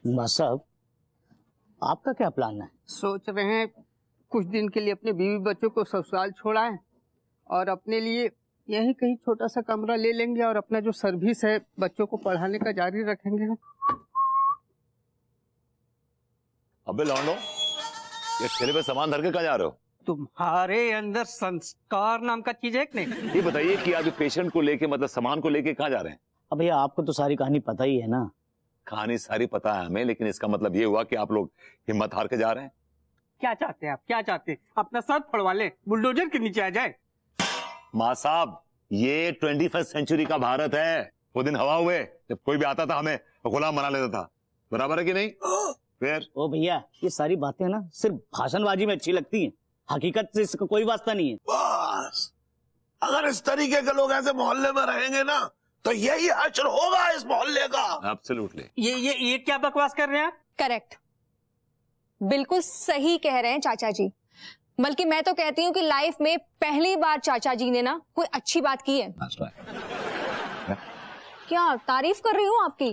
बस साहब, आपका क्या प्लान है? सोच रहे हैं कुछ दिन के लिए अपने बीवी बच्चों को ससुराल छोड़ाएं और अपने लिए यहीं कहीं छोटा सा कमरा ले लेंगे और अपना जो सर्विस है बच्चों को पढ़ाने का जारी रखेंगे। अबे लौंडो, ये ठेले पे सामान धर के कहाँ जा रहे हो? तुम्हारे अंदर संस्कार नाम का चीज है कि नहीं? ये बताइए कि आप पेशेंट को लेके मतलब सामान को लेके कहाँ जा रहे हैं? अब भैया आपको तो सारी कहानी पता ही है ना। कहानी सारी पता है हमें, लेकिन इसका मतलब ये हुआ कि आप लोग हिम्मत हार के जा रहे हैं। क्या चाहते हैं आप? क्या चाहते हैं? अपना सर फड़वा ले, बुलडोजर के नीचे आ जाए। माँ साहब, ये 21st सेंचुरी का भारत है। वो दिन हवा हुए जब कोई भी आता था हमें गुलाम बना लेता था, बराबर है कि नहीं? फिर ओ भैया, ये सारी बातें ना सिर्फ भाषणबाजी में अच्छी लगती हैं, हकीकत से इसका कोई वास्ता नहीं है। बस अगर इस तरीके के लोग ऐसे मोहल्ले में रहेंगे ना तो यही हश्र होगा इस मोहल्ले का। एब्सोल्युटली। ये क्या बकवास कर रहे हैं आप? करेक्ट, बिल्कुल सही कह रहे हैं चाचा जी। बल्कि मैं तो कहती हूँ कि लाइफ में पहली बार चाचा जी ने ना कोई अच्छी बात की है। क्या तारीफ कर रही हूँ आपकी?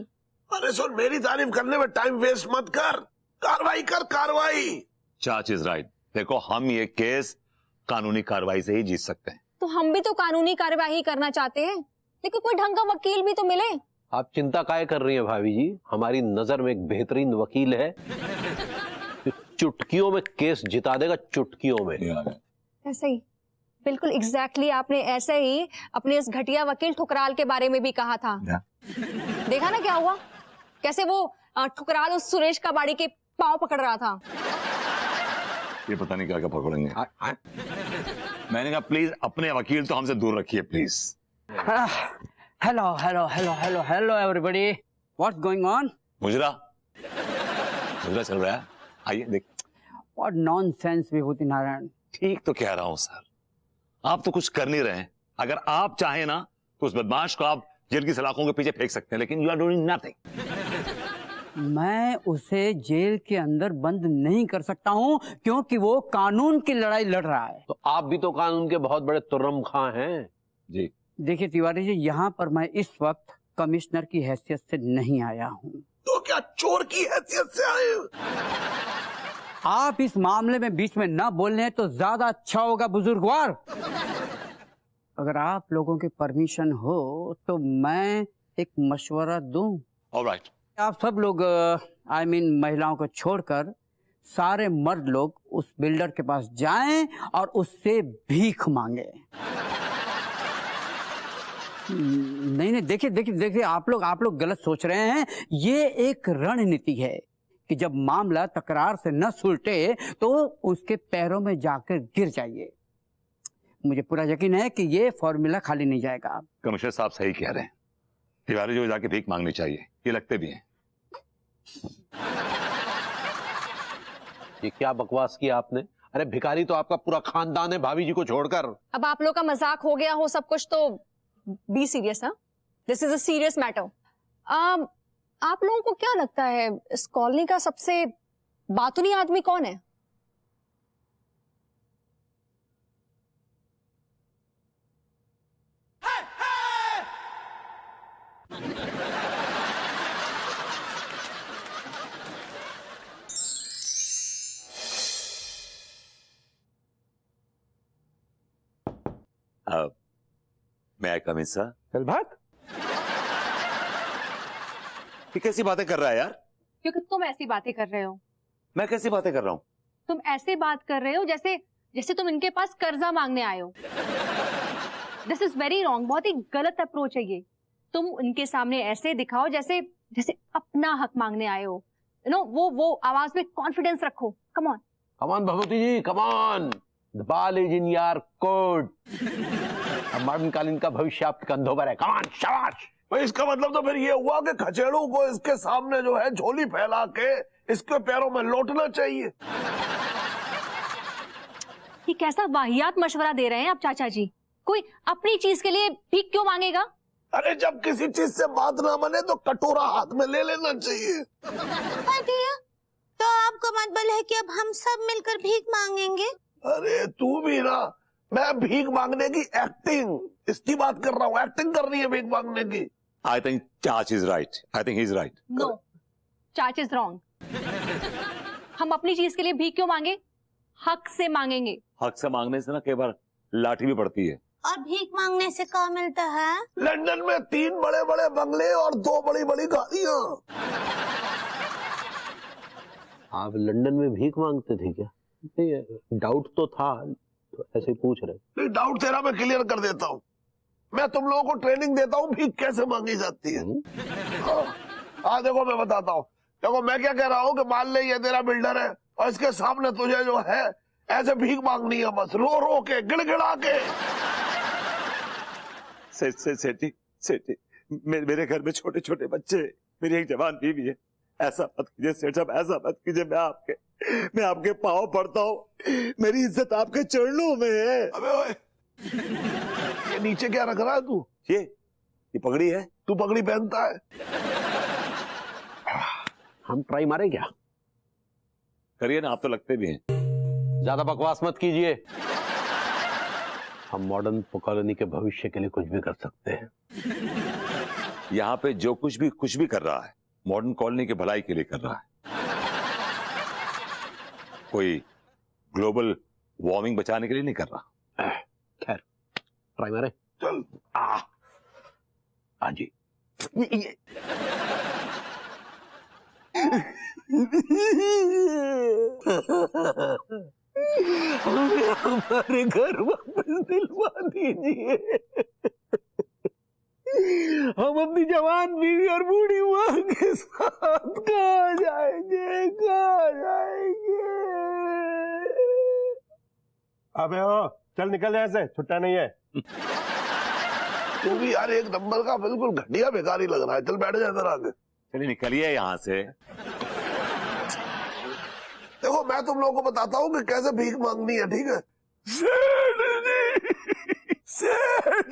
अरे सुन, मेरी तारीफ करने में टाइम वेस्ट मत कर, कार्रवाई कर कार्रवाई। चाच इज राइट। देखो, हम ये केस कानूनी कार्रवाई से ही जीत सकते हैं। तो हम भी तो कानूनी कार्यवाही करना चाहते हैं, लेकिन कोई ढंग का वकील भी तो मिले। आप चिंता काहे कर रही हैं भाभी जी? हमारी नजर में एक बेहतरीन वकील है, चुटकियों में केस जिता देगा, चुटकियों में। ऐसे ही, बिल्कुल एग्जैक्टली आपने ऐसे ही अपने इस घटिया वकील ठुकराल के बारे में भी कहा था। देखा ना क्या हुआ, कैसे वो ठुकराल उस सुरेश कबाड़ी के पांव पकड़ रहा था। ये पता नहीं क्या क्या पकड़ेंगे। मैंने कहा प्लीज अपने वकील तो हमसे दूर रखिए please. Hello hello hello hello hello everybody, what's going on? मुजरा चल रहा है, आइए देख। व्हाट नॉनसेंस विभूति नारायण। ठीक तो कह रहा हूं सर, आप तो कुछ कर नहीं रहे हैं। अगर आप चाहें ना तो उस बदमाश को आप जेल की सलाखों के पीछे फेंक सकते हैं, लेकिन यू आर डूइंग नथिंग। मैं उसे जेल के अंदर बंद नहीं कर सकता हूं क्योंकि वो कानून की लड़ाई लड़ रहा है। तो आप भी तो कानून के बहुत बड़े तुर्रम खां हैं जी। देखिए तिवारी जी, यहाँ पर मैं इस वक्त कमिश्नर की हैसियत से नहीं आया हूँ। तो क्या चोर की हैसियत से आए? आप इस मामले में बीच में ना बोलने तो ज्यादा अच्छा होगा बुजुर्गवार। अगर आप लोगों की परमिशन हो तो मैं एक मशवरा दूं। ऑलराइट। आप सब लोग आई मीन महिलाओं को छोड़कर सारे मर्द लोग उस बिल्डर के पास जाएं और उससे भीख मांगे। नहीं, देखिए आप लोग गलत सोच रहे हैं। ये एक रणनीति है कि जब मामला तकरार से न सुलटे तो उसके पैरों में जाकर गिर जाइए। मुझे पूरा यकीन है कि ये फॉर्मूला खाली नहीं जाएगा। कमिश्नर साहब सही कह रहे हैं, तिवारी जो जाके भीख मांगनी चाहिए, ये लगते भी हैं। ये क्या बकवास किया आपने? अरे भिखारी तो आपका पूरा खानदान है भाभी जी को छोड़कर। अब आप लोग का मजाक हो गया हो सब कुछ तो बी सीरियस। हाँ, this is a serious matter. आप लोगों को क्या लगता है इस कॉलोनी का सबसे बातूनी आदमी कौन है? मैं कम इन सर? चल भाग। ये कैसी बातें कर रहा है यार? क्योंकि तुम ऐसी बातें कर रहे हो। मैं कैसी बातें कर रहा हूँ? तुम ऐसे बात कर रहे हो जैसे जैसे तुम इनके पास कर्जा मांगने आए हो। दिस इज वेरी रॉन्ग, बहुत ही गलत अप्रोच है ये। तुम उनके सामने ऐसे दिखाओ जैसे जैसे अपना हक मांगने आए हो। यू नो, वो आवाज में कॉन्फिडेंस रखो। Come on Bhagwati ji, come on. The ball is in your court. अब मॉडर्न कालीन का भविष्य आपके कंधों पर है। कम ऑन, शाबाश। भाई इसका मतलब तो फिर ये हुआ कि खचेड़ू को इसके सामने जो है झोली फैला के इसके पैरों में लौटना चाहिए। ये कैसा वाहियात मशवरा दे रहे हैं आप चाचा जी? कोई अपनी चीज के लिए भीख क्यों मांगेगा? अरे जब किसी चीज से बात ना बने तो कटोरा हाथ में ले लेना चाहिए। तो आपको मतलब है कि अब हम सब मिलकर भीख मांगेंगे? अरे तू भी ना, मैं भीख मांगने की एक्टिंग इसकी बात कर रहा हूँ। एक्टिंग करनी है भीख मांगने की। आई थिंक चाच is right. I think he is right. No, चाच इज रॉन्ग। हम अपनी चीज के लिए भीख क्यों मांगे? हक से मांगेंगे। हक से मांगने से ना कई बार लाठी भी पड़ती है। और भीख मांगने से क्या मिलता है? लंदन में 3 बड़े बड़े बंगले और 2 बड़ी बड़ी गाड़ियां। आप लंदन में भीख मांगते थे क्या? डाउट तो था, तो ऐसे ही पूछ रहे। डाउट तेरा मैं क्लियर कर देता हूँ। मैं तुम लोगों को ट्रेनिंग देता हूँ भीख कैसे मांगी जाती है। हाँ देखो मैं बताता हूँ। देखो मैं क्या कह रहा हूँ कि मान ले ये तेरा बिल्डर है और इसके सामने तुझे जो है ऐसे भीख मांगनी है, बस रो रो के गिड़गिड़ा के। सेठी मेरे घर में छोटे छोटे बच्चे, मेरी एक जवान बीवी है। ऐसा मत कीजिए सेठ साहब, ऐसा मत कीजिए। मैं आपके पाँव पड़ता हूँ, मेरी इज्जत आपके चरणों में है। अबे ओए, ये नीचे क्या रख रहा है तू? ये पगड़ी है। तू पगड़ी पहनता है? हम ट्राई मारे क्या? करिए ना, आप तो लगते भी हैं। ज्यादा बकवास मत कीजिए। हम मॉडर्न कॉलोनी के भविष्य के लिए कुछ भी कर सकते हैं। यहाँ पे जो कुछ भी कर रहा है मॉडर्न कॉलोनी की भलाई के लिए कर रहा है। कोई ग्लोबल वार्मिंग बचाने के लिए नहीं कर रहा। खैर ट्राई मारे। चल। हाँ जी। हमें हमारे घर वापस दिलवा दीजिए। हम अपनी जवान बीवी और बूढ़ी मां के साथ कहाँ जाएंगे? अबे ओ, चल निकल यहाँ से, छुट्टा नहीं है। तू भी यार एक नंबर का बिल्कुल घटिया बेकारी लग रहा है। चल बैठ जा इधर आके। चलिए निकलिए यहाँ से। देखो मैं तुम लोगों को बताता हूँ कि कैसे भीख मांगनी है, ठीक है? सेठ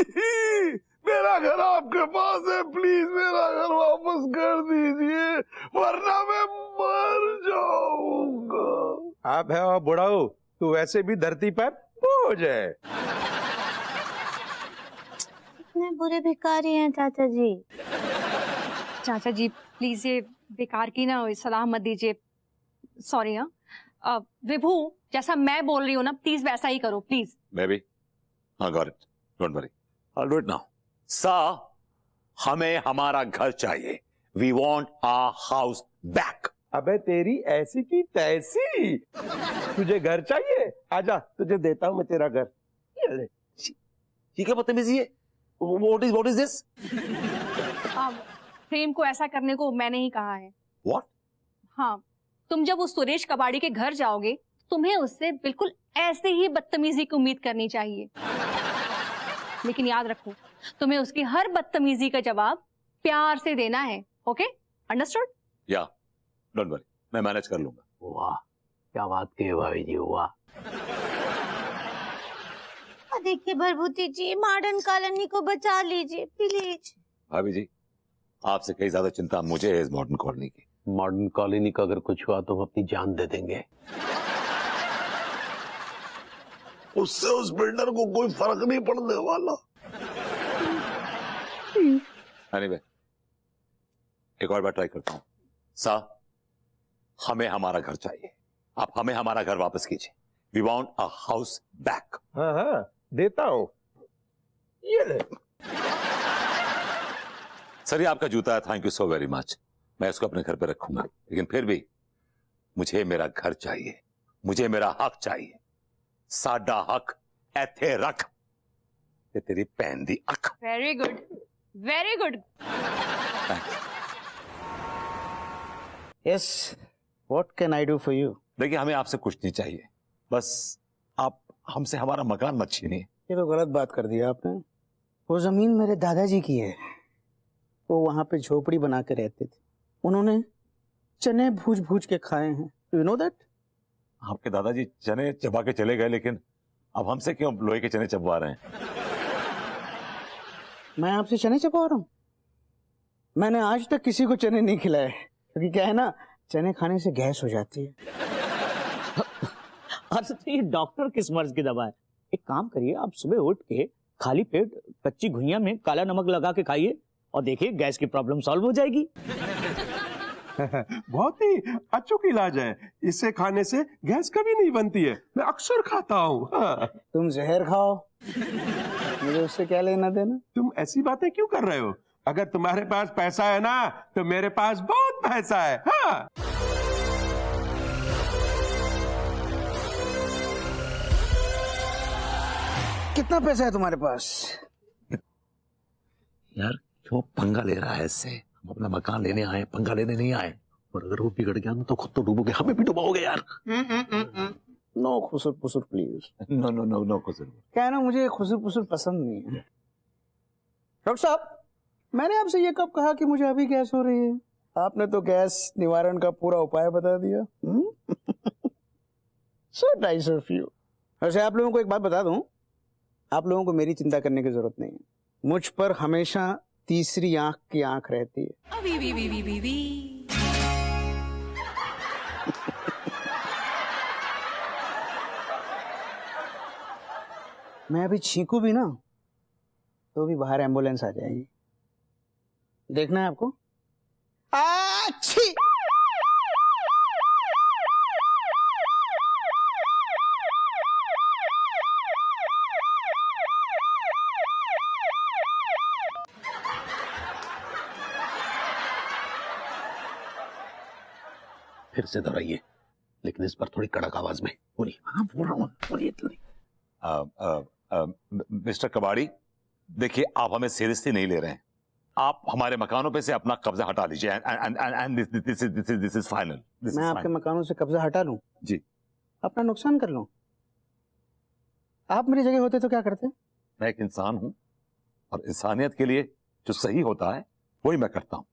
जी, मेरा घर आपके पास है, प्लीज मेरा घर वापस कर दीजिए वरना मैं मर जाऊंगा। आप है बुढ़ाऊ, तू वैसे भी धरती पर बोझ है। इतने बुरे भिखारी हैं चाचा जी। चाचा जी प्लीज ये बेकार की ना सलाह मत दीजिए। सॉरी। हाँ विभू, जैसा मैं बोल रही हूँ ना प्लीज वैसा ही करो प्लीज। बेबी, हाँ got it, don't worry, I will do it now. सा, हमें हमारा घर चाहिए। We want our house back. अबे तेरी ऐसी की तैसी, तुझे घर चाहिए? आजा, तुझे देता हूँ मैं तेरा घर। ये ले। ये क्या बदतमीजी है? What is this? प्रेम को ऐसा करने को मैंने ही कहा है। What? हाँ, तुम जब उस सुरेश कबाड़ी के घर जाओगे तुम्हें उससे बिल्कुल ऐसे ही बदतमीजी की उम्मीद करनी चाहिए। लेकिन याद रखो, तुम्हें उसकी हर बदतमीजी का जवाब प्यार से देना है। Okay, understood? या, डोंट वरी, मैं मैनेज कर लूंगा। वाह, क्या बात की भाभी जी, वाह। देखिए भरभूति जी, मॉडर्न कॉलोनी को बचा लीजिए प्लीज। भाभी जी, आपसे कई ज्यादा चिंता मुझे है इस मॉडर्न कॉलोनी की। मॉडर्न कॉलोनी का अगर कुछ हुआ तो हम अपनी जान दे देंगे। उससे उस बिल्डर को कोई फर्क नहीं पड़ने वाला। एनीवे, एक और बार ट्राई करता हूँ। सा, हमें हमारा घर चाहिए। आप हमें हमारा घर वापस कीजिए। We want a house back. हाँ हाँ, देता हूँ। ये ले। सर, ये आपका जूता है, thank you so very much. मैं इसको अपने घर पे रखूंगा, लेकिन फिर भी मुझे मेरा घर चाहिए, मुझे मेरा हक चाहिए। साडा हक ऐथे रख ते तेरी भैन दी अख। Very good, very good. Yes, what can I do for you? देखिए, हमें आपसे कुछ नहीं चाहिए, बस आप हमसे हमारा मकान मत छीनिए। ये तो गलत बात कर दिया आपने। वो जमीन मेरे दादाजी की है। वो वहां पे झोपड़ी बना के रहते थे। उन्होंने चने भूज भूज के खाए हैं। You know that? आपके दादाजी चने चबा के चले गए, लेकिन अब हमसे क्यों लोहे के चने चबवा रहे हैं? मैं आपसे चने चबा रहा हूँ? मैंने आज तक किसी को चने नहीं खिलाए, क्योंकि क्या है ना, चने खाने से गैस हो जाती है। अच्छा, तो ये डॉक्टर किस मर्ज की दवा है? एक काम करिए, आप सुबह उठ के खाली पेट कच्ची घुइयां में काला नमक लगा के खाइए और देखिए गैस की प्रॉब्लम सॉल्व हो जाएगी। बहुत ही अचूक इलाज है। इसे खाने से गैस कभी नहीं बनती है। मैं अक्सर खाता हूँ। हाँ। तुम जहर खाओ, मुझे उससे क्या लेना देना। तुम ऐसी बातें क्यों कर रहे हो? अगर तुम्हारे पास पैसा है ना तो मेरे पास बहुत पैसा है। हाँ। कितना पैसा है तुम्हारे पास? यार क्यों पंगा ले रहा है इससे? हम अपना मकान लेने आए, पंगा लेने नहीं आए। और अगर वो बिगड़ गया ना तो खुद तो डूबोगे, हमें भी डुबाओगे यार। नो खुसुर पुसुर please. No no no no खुसर। क्या है ना, मुझे खुसुर पुसुर पसंद नहीं है। डॉक्टर साहब, मैंने आपसे ये कब कहा कि मुझे अभी गैस हो रही है? आपने तो गैस निवारण का पूरा उपाय बता दिया। So nice of you. वैसे आप लोगों को एक बात बता दूं, आप लोगों को मेरी चिंता करने की जरूरत नहीं है। मुझ पर हमेशा तीसरी आंख की आंख रहती है। मैं अभी छींकू भी ना तो भी बाहर एम्बुलेंस आ जाएगी। देखना है आपको? अच्छी। फिर से दोहराइए, लेकिन इस पर थोड़ी कड़क आवाज में बोलिए। हाँ बोल रहा हूँ, बोलिए। मिस्टर कबाड़ी, देखिए आप हमें सीरियसली नहीं ले रहे हैं। आप हमारे मकानों पे से अपना कब्जा हटा लीजिए। And this is final. मैं आपके मकानों से कब्जा हटा लूं? जी। अपना नुकसान कर लूं? आप मेरी जगह होते तो क्या करते? मैं एक इंसान हूं और इंसानियत के लिए जो सही होता है वही मैं करता हूं।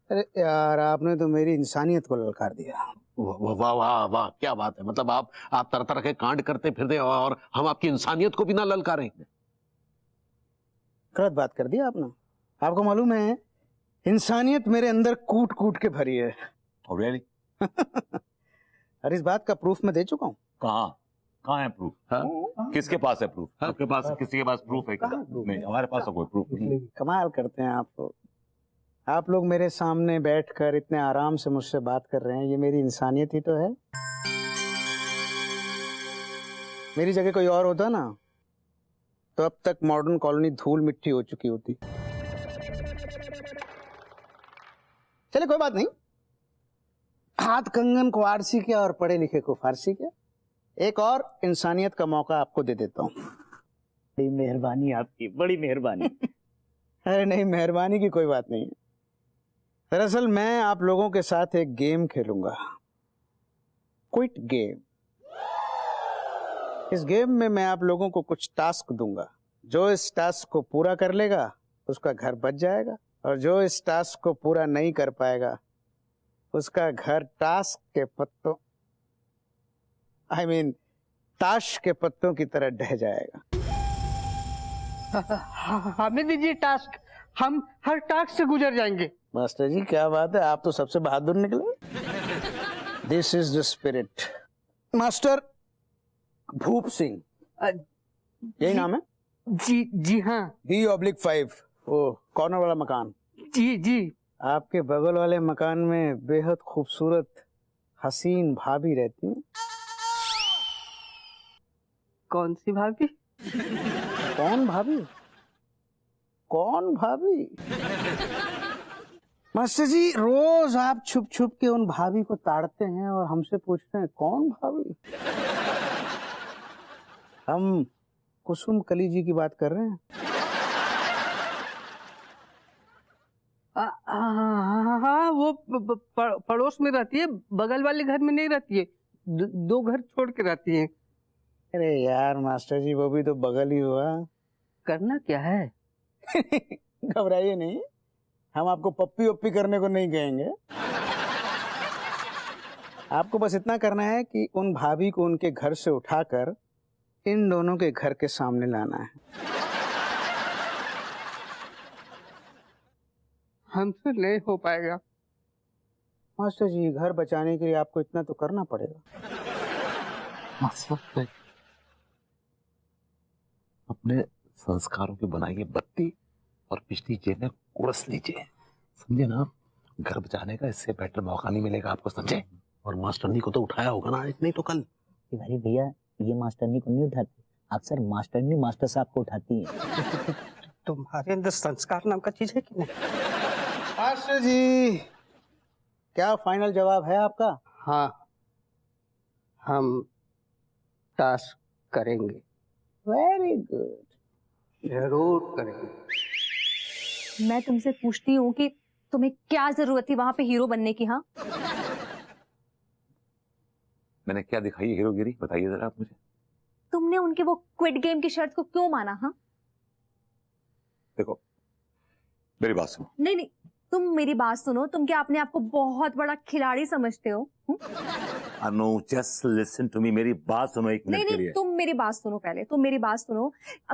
अरे यार, आपने तो मेरी इंसानियत को ललकार दिया। वाह वाह वाह वाह, क्या बात है। मतलब आप तरह तरह के कांड करते फिरते और हम आपकी इंसानियत को भी ना ललकारें। गलत बात कर दिया आपने। आपको मालूम है, इंसानियत मेरे अंदर कूट कूट के भरी है। Oh, really? और इस बात का प्रूफ मैं दे चुका हूँ। कहाँ है प्रूफ? किसके पास है प्रूफ? आपके पास? किसी के पास प्रूफ है क्या? नहीं, हमारे पास तो कोई प्रूफ नहीं। कमाल करते हैं आप। आप लोग मेरे सामने बैठकर इतने आराम से मुझसे बात कर रहे हैं, ये मेरी इंसानियत ही तो है। मेरी जगह कोई और होता ना तो अब तक मॉडर्न कॉलोनी धूल मिट्टी हो चुकी होती। चले कोई बात नहीं, हाथ कंगन को आरसी किया और पढ़े लिखे को फारसी किया। एक और इंसानियत का मौका आपको दे देता हूँ। बड़ी मेहरबानी आपकी, बड़ी मेहरबानी। अरे नहीं, मेहरबानी की कोई बात नहीं है। दरअसल मैं आप लोगों के साथ एक गेम खेलूंगा, क्विट गेम। इस गेम में मैं आप लोगों को कुछ टास्क दूंगा। जो इस टास्क को पूरा कर लेगा उसका घर बच जाएगा, और जो इस टास्क को पूरा नहीं कर पाएगा उसका घर टास्क के पत्तों ताश के पत्तों की तरह ढह जाएगा। हमें दीजिए टास्क, हम हर टास्क से गुजर जाएंगे। मास्टर जी क्या बात है, आप तो सबसे बहादुर निकले। This is the spirit. Master भूप सिंह, यही नाम है? जी हाँ। B/5, वो कॉर्नर वाला मकान। जी। आपके बगल वाले मकान में बेहद खूबसूरत हसीन भाभी रहती है। कौन सी भाभी? कौन भाभी? कौन भाभी? मास्टर जी, रोज आप छुप छुप के उन भाभी को ताड़ते हैं और हमसे पूछते हैं कौन भाभी? हम कुसुम कली जी की बात कर रहे हैं। हाँ, वो पड़ोस में रहती है, बगल वाले घर में नहीं रहती है, दो घर छोड़ के रहती है। अरे यार मास्टर जी, वो भी तो बगल ही हुआ। करना क्या है? घबराइए नहीं, हम आपको पप्पी ओप्पी करने को नहीं कहेंगे। आपको बस इतना करना है कि उन भाभी को उनके घर से उठाकर इन दोनों के घर के सामने लाना है। हमसे नहीं हो पाएगा मास्टर जी, घर बचाने के लिए आपको इतना तो करना पड़ेगा। अपने संस्कारों की बनाइए बत्ती और पिछली जेब में कुड़स लीजिए, समझे ना? घर बचाने का इससे बेटर मौका नहीं मिलेगा आपको, समझे? और मास्टरनी को तो उठाया होगा ना आज नहीं तो कल। तिवारी भैया ये मास्टरनी को नहीं उठाती, अक्सर मास्टरनी मास्टर साहब को उठाती है। तुम्हारे अंदर संस्कार नाम का चीज है कि नहीं? मास्टर जी, क्या फाइनल जवाब है आपका? हाँ, हम टास्क करेंगे। वेरी गुड, जरूर करेंगे। मैं तुमसे पूछती हूँ कि तुम्हें क्या जरूरत थी वहां पे हीरो बनने की? हाँ, मैंने क्या दिखाई है हीरोगिरी, बताइए जरा आप मुझे। तुमने उनके वो क्विट गेम की शर्त को क्यों माना? हाँ, देखो मेरी बात सुनो। नहीं नहीं, तुम मेरी बात सुनो। तुम क्या अपने आप को बहुत बड़ा खिलाड़ी समझते हो? अनु जस्ट लिसन टू मी, मेरी बात सुनो एक नहीं मिनट के नहीं, लिए। तुम मेरी बात सुनो पहले, तुम मेरी बात सुनो।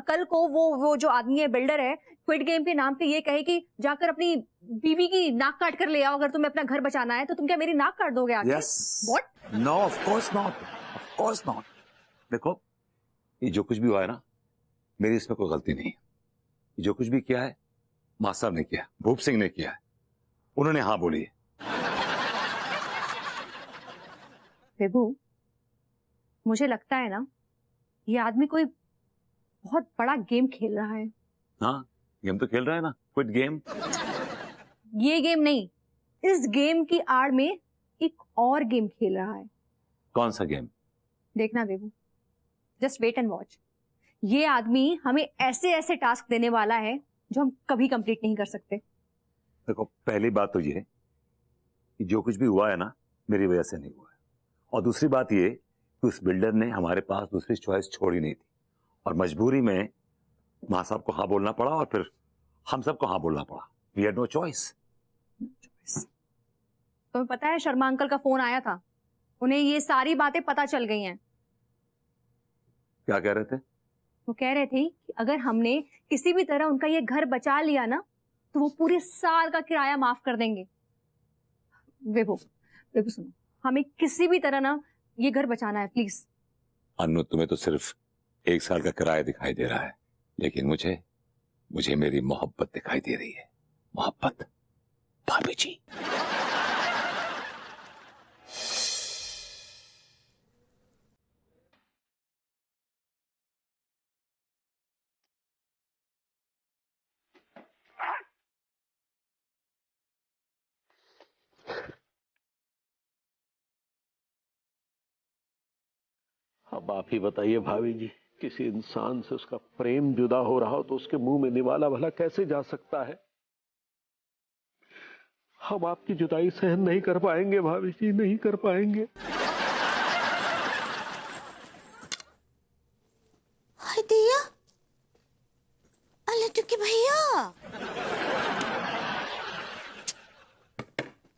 कल को वो जो आदमी है, बिल्डर है, क्विट गेम के नाम पे ये कहे कि जाकर अपनी बीवी की नाक काट कर ले आओ, अगर तुम्हें अपना घर बचाना है, तो तुम क्या मेरी नाक काट दोगे आके? Yes. What? No, of course not, of course not. देखो ये जो कुछ भी हुआ है ना, मेरी इसमें कोई गलती नहीं है। ये जो कुछ भी किया है मां साहब ने किया, भूप सिंह ने किया है, उन्होंने हाँ बोली है। विभू, मुझे लगता है ना ये आदमी कोई बहुत बड़ा गेम खेल रहा है। हाँ, गेम तो खेल रहा है ना, क्विट गेम। ये गेम नहीं, इस गेम की आड़ में एक और गेम खेल रहा है। कौन सा गेम? देखना विभू, जस्ट वेट एंड वॉच। ये आदमी हमें ऐसे ऐसे टास्क देने वाला है जो हम कभी कंप्लीट नहीं कर सकते। देखो पहली बात तो ये है कि जो कुछ भी हुआ है ना, मेरी वजह से नहीं हुआ है। और दूसरी बात ये कि उस बिल्डर ने हमारे पास दूसरी चॉइस छोड़ी नहीं थी, और मजबूरी में मां साहब को हाँ बोलना पड़ा, और फिर हम सबको हाँ बोलना पड़ा। We had no choice. तुम्हें पता है शर्मा अंकल का फोन आया था, उन्हें ये सारी बातें पता चल गई हैं। क्या कह रहे थे? वो कह रहे थे कि अगर हमने किसी भी तरह उनका ये घर बचा लिया ना, तो वो पूरे साल का किराया माफ कर देंगे। विभू सुनो, हमें किसी भी तरह ना ये घर बचाना है, प्लीज। अनु तुम्हें तो सिर्फ 1 साल का किराया दिखाई दे रहा है, लेकिन मुझे मेरी मोहब्बत दिखाई दे रही है। मोहब्बत भाभी जी। अब आप ही बताइए भाभी जी, किसी इंसान से उसका प्रेम जुदा हो रहा हो तो उसके मुंह में निवाला भला कैसे जा सकता है? हम आपकी जुदाई सहन नहीं कर पाएंगे भाभी जी, नहीं कर पाएंगे। हाय दिया, अल्लाह टुकी भैया,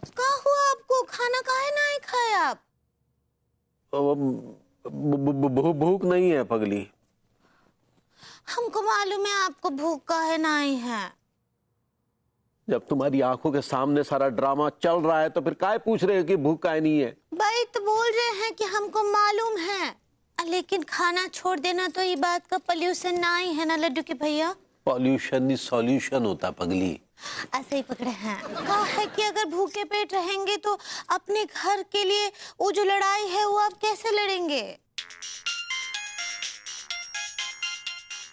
क्या हुआ आपको? खाना काहे नहीं खाए आप? भूख नहीं है पगली। हमको मालूम है आपको भूख काहे नहीं है। जब तुम्हारी आंखों के सामने सारा ड्रामा चल रहा है तो फिर काहे पूछ रहे हो कि भूख काहे नहीं है? भाई तो बोल रहे हैं कि हमको मालूम है, लेकिन खाना छोड़ देना तो ये बात का पॉल्यूशन नहीं है ना लड्डू के भैया। पॉल्यूशन ही सॉल्यूशन होता पगली। ऐसे ही पकड़े हैं। कहा है कि अगर भूखे पेट रहेंगे तो अपने घर के लिए वो जो लड़ाई है वो आप कैसे लड़ेंगे?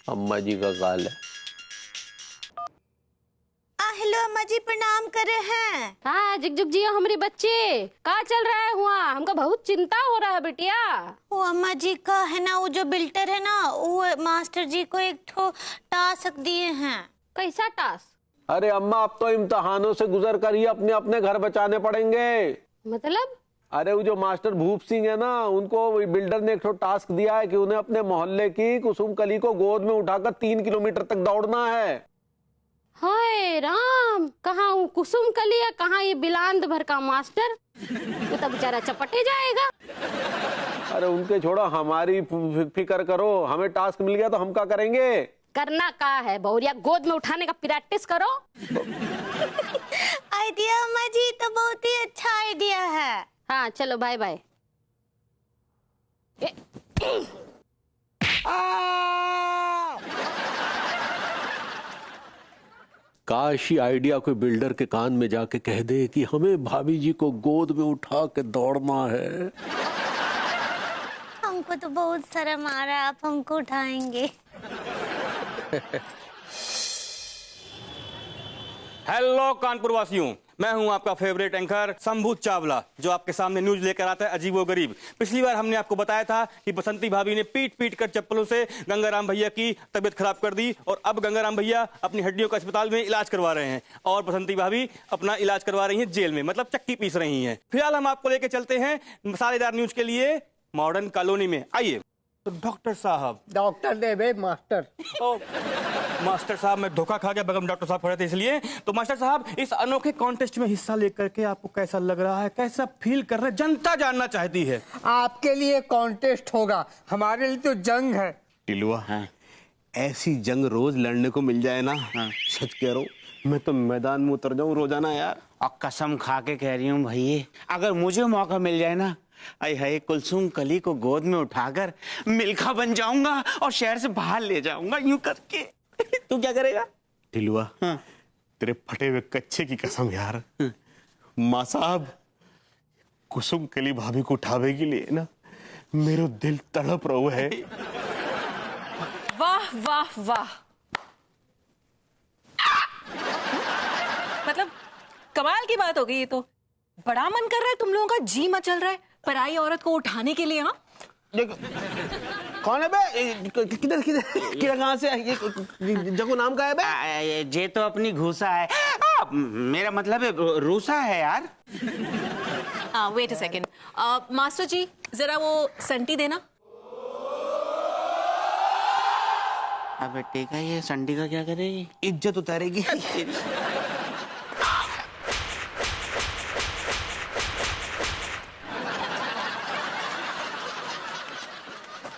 अम्मा जी का काल है। हेलो अम्मा जी, प्रणाम कर रहे हैं। हाँ जुग जियो हमारे बच्चे, का चल रहा है हुआ? हमको बहुत चिंता हो रहा है बिटिया। वो अम्मा जी का है ना, वो जो बिल्डर है ना, वो मास्टर जी को एक ठो टास्क दिए हैं। कैसा टास्क? अरे अम्मा, अब तो इम्तिहानों से गुजर कर ही अपने अपने घर बचाने पड़ेंगे। मतलब? अरे वो जो मास्टर भूप सिंह है ना, उनको बिल्डर ने एक ठो टास्क दिया है कि उन्हें अपने मोहल्ले की कुसुम कली को गोद में उठाकर 3 किलोमीटर तक दौड़ना है। हाय राम, कहाँ वो कुसुम कली है, कहाँ ये बिलांद भर का मास्टर? वो तो बेचारा चपटे जाएगा। अरे उनके छोड़ो, हमारी फिक्र करो। हमें टास्क मिल गया तो हम क्या करेंगे? करना का है बहुरिया, गोद में उठाने का प्रैक्टिस करो। आइडिया अम्मा जी तो बहुत ही अच्छा आइडिया है। हाँ चलो बाय बाय। काश ये आइडिया कोई बिल्डर के कान में जाके कह दे कि हमें भाभी जी को गोद में उठा के दौड़ना है। हमको तो बहुत शर्म आ रहा है, आप हमको उठाएंगे। हेलो कानपुर वासियों, मैं हूं आपका फेवरेट एंकर शंभू चावला, जो आपके सामने न्यूज लेकर आता है अजीबो गरीब। पिछली बार हमने आपको बताया था कि बसंती भाभी ने पीट पीट कर चप्पलों से गंगाराम भैया की तबीयत खराब कर दी और अब गंगाराम भैया अपनी हड्डियों का अस्पताल में इलाज करवा रहे हैं और बसंती भाभी अपना इलाज करवा रही हैं जेल में, मतलब चक्की पीस रही हैं। फिलहाल हम आपको लेके चलते हैं मसालेदार न्यूज के लिए मॉडर्न कॉलोनी में। आइए। तो डॉक्टर साहब, डॉक्टर देवे मास्टर। मास्टर साहब, मैं धोखा खा गया, बगल में डॉक्टर साहब खड़े थे इसलिए। तो मास्टर साहब, इस अनोखे कॉन्टेस्ट में हिस्सा लेकर के आपको कैसा लग रहा है, कैसा फील कर रहे हैं, जनता जानना चाहती है। आपके लिए कॉन्टेस्ट होगा, हमारे लिए तो जंग है। टिलुआ, ऐसी जंग रोज लड़ने को मिल जाए ना, सच कह रहा हूँ मैं तो मैदान में उतर जाऊं रोजाना यार। और कसम खा के कह रही हूँ भैया, अगर मुझे मौका मिल जाए ना, आई हाय कुलसुम कली को गोद में उठाकर मिल्खा बन जाऊंगा और शहर से बाहर ले जाऊंगा यूं करके। तू क्या करेगा? टिलुआ, तेरे फटे हुए कच्चे की कसम यार, माँ साहब कुसुम कली भाभी को उठावे के लिए ना मेरा दिल तड़प रहा है। वाह वाह वाह, मतलब कमाल की बात हो गई। ये तो बड़ा मन कर रहा है, तुम लोगों का जी मचल रहा है पराई औरत को उठाने के लिए। हाँ, कौन है बे? किधर किधर किधर कहाँ से ये जगह नाम का है बे? ये तो अपनी घूसा है। मेरा मतलब है रूसा है यार। वेट अ सेकेंड, मास्टर जी जरा वो संटी देना। अब ठीक है, ये संटी का क्या करेगी? इज्जत उतारेगी।